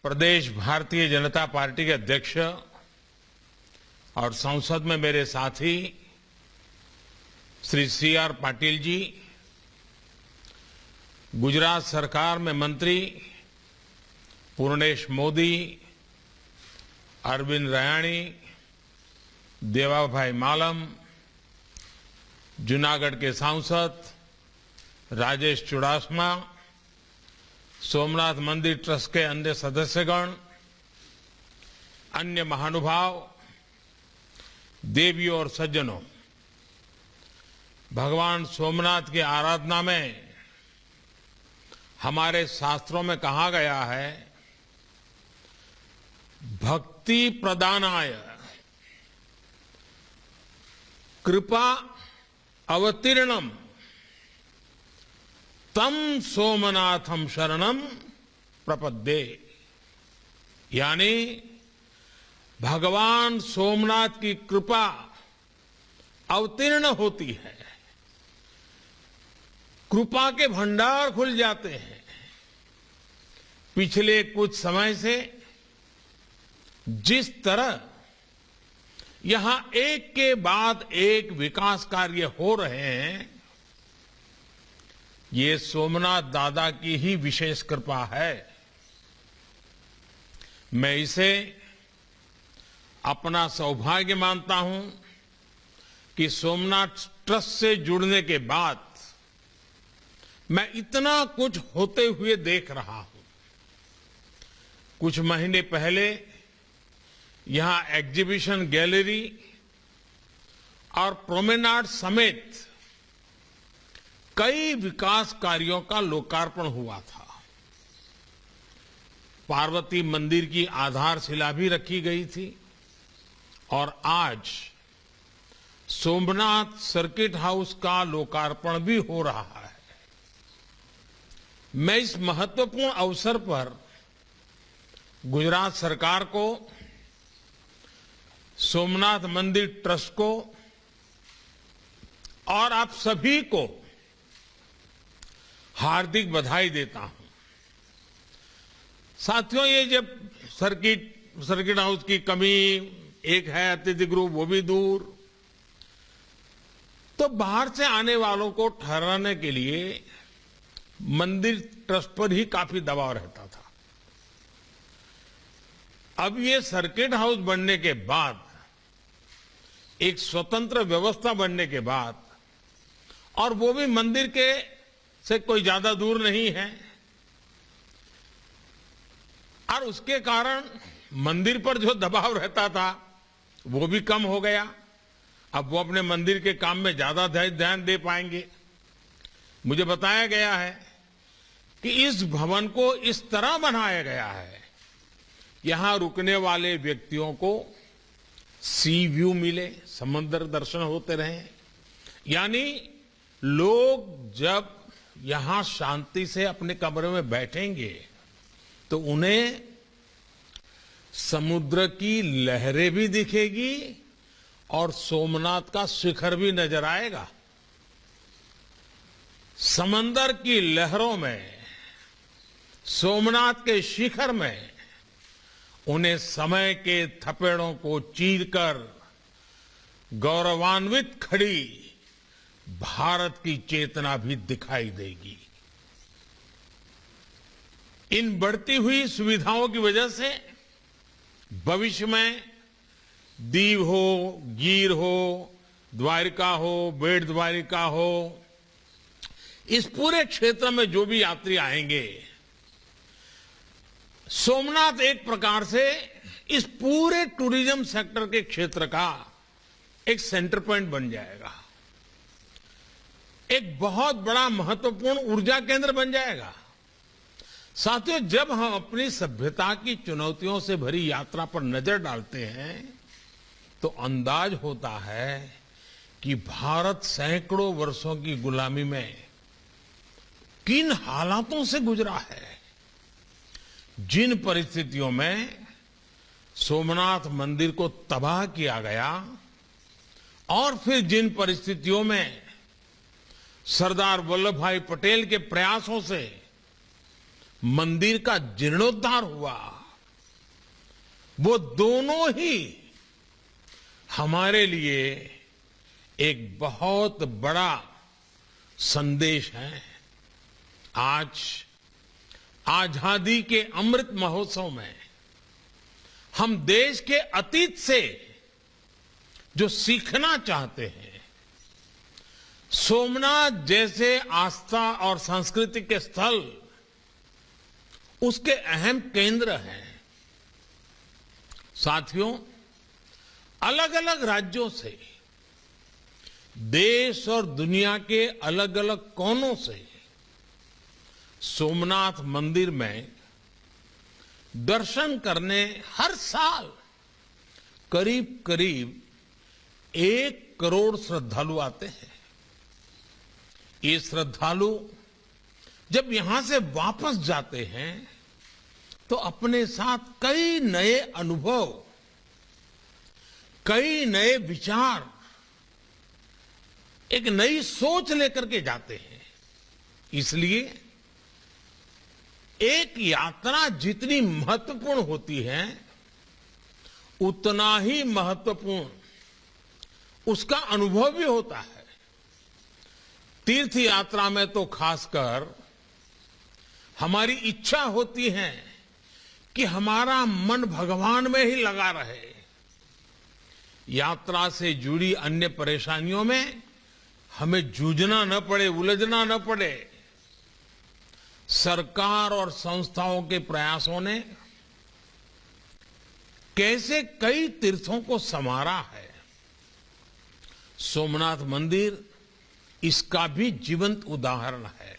प्रदेश Bharatiya Janata party के अध्यक्ष और संसद में मेरे साथी श्री CR पाटिल जी, गुजरात सरकार में मंत्री पूर्णेश मोदी, अरविंद रयाणी, देवाभाई मालम, जूनागढ़ के सांसद राजेश चुडासमा, सोमनाथ मंदिर ट्रस्ट के अन्य सदस्यगण, अन्य महानुभाव, देवियों और सज्जनों, भगवान सोमनाथ की आराधना में हमारे शास्त्रों में कहा गया है, भक्ति प्रदानाय कृपा अवतीर्णम तम सोमनाथम शरणम प्रपद्ये। यानी भगवान सोमनाथ की कृपा अवतीर्ण होती है, कृपा के भंडार खुल जाते हैं। पिछले कुछ समय से जिस तरह यहां एक के बाद एक विकास कार्य हो रहे हैं, ये सोमनाथ दादा की ही विशेष कृपा है। मैं इसे अपना सौभाग्य मानता हूं कि सोमनाथ ट्रस्ट से जुड़ने के बाद मैं इतना कुछ होते हुए देख रहा हूं। कुछ महीने पहले यहां एग्जीबिशन गैलरी और प्रोमेनाड समेत कई विकास कार्यों का लोकार्पण हुआ था। पार्वती मंदिर की आधारशिला भी रखी गई थी और आज सोमनाथ सर्किट हाउस का लोकार्पण भी हो रहा है। मैं इस महत्वपूर्ण अवसर पर गुजरात सरकार को, सोमनाथ मंदिर ट्रस्ट को और आप सभी को हार्दिक बधाई देता हूं। साथियों, ये जब सर्किट हाउस की कमी एक है, अतिथि गृह वो भी दूर, तो बाहर से आने वालों को ठहराने के लिए मंदिर ट्रस्ट पर ही काफी दबाव रहता था। अब ये सर्किट हाउस बनने के बाद, एक स्वतंत्र व्यवस्था बनने के बाद, और वो भी मंदिर के से कोई ज्यादा दूर नहीं है, और उसके कारण मंदिर पर जो दबाव रहता था वो भी कम हो गया। अब वो अपने मंदिर के काम में ज्यादा ध्यान दे पाएंगे। मुझे बताया गया है कि इस भवन को इस तरह बनाया गया है, यहां रुकने वाले व्यक्तियों को सी व्यू मिले, समुद्र दर्शन होते रहे। यानी लोग जब यहां शांति से अपने कमरे में बैठेंगे तो उन्हें समुद्र की लहरें भी दिखेगी और सोमनाथ का शिखर भी नजर आएगा। समंदर की लहरों में, सोमनाथ के शिखर में उन्हें समय के थपेड़ों को चीरकर गौरवान्वित खड़ी भारत की चेतना भी दिखाई देगी। इन बढ़ती हुई सुविधाओं की वजह से भविष्य में दीव हो, गीर हो, द्वारिका हो, बेट द्वारिका हो, इस पूरे क्षेत्र में जो भी यात्री आएंगे, सोमनाथ एक प्रकार से इस पूरे टूरिज्म सेक्टर के क्षेत्र का एक सेंटर पॉइंट बन जाएगा, एक बहुत बड़ा महत्वपूर्ण ऊर्जा केंद्र बन जाएगा। साथियों, जब हम अपनी सभ्यता की चुनौतियों से भरी यात्रा पर नजर डालते हैं तो अंदाज होता है कि भारत सैकड़ों वर्षों की गुलामी में किन हालातों से गुजरा है। जिन परिस्थितियों में सोमनाथ मंदिर को तबाह किया गया और फिर जिन परिस्थितियों में सरदार वल्लभ भाई पटेल के प्रयासों से मंदिर का जीर्णोद्धार हुआ, वो दोनों ही हमारे लिए एक बहुत बड़ा संदेश है। आज आजादी के अमृत महोत्सव में हम देश के अतीत से जो सीखना चाहते हैं, सोमनाथ जैसे आस्था और संस्कृति के स्थल उसके अहम केंद्र हैं। साथियों, अलग अलग राज्यों से, देश और दुनिया के अलग अलग कोनों से सोमनाथ मंदिर में दर्शन करने हर साल करीब करीब 1 करोड़ श्रद्धालु आते हैं। ये श्रद्धालु जब यहां से वापस जाते हैं तो अपने साथ कई नए अनुभव, कई नए विचार, एक नई सोच लेकर के जाते हैं। इसलिए एक यात्रा जितनी महत्वपूर्ण होती है, उतना ही महत्वपूर्ण उसका अनुभव भी होता है। तीर्थ यात्रा में तो खासकर हमारी इच्छा होती है कि हमारा मन भगवान में ही लगा रहे। यात्रा से जुड़ी अन्य परेशानियों में हमें जूझना न पड़े, उलझना न पड़े। सरकार और संस्थाओं के प्रयासों ने कैसे कई तीर्थों को संवारा है। सोमनाथ मंदिर इसका भी जीवंत उदाहरण है।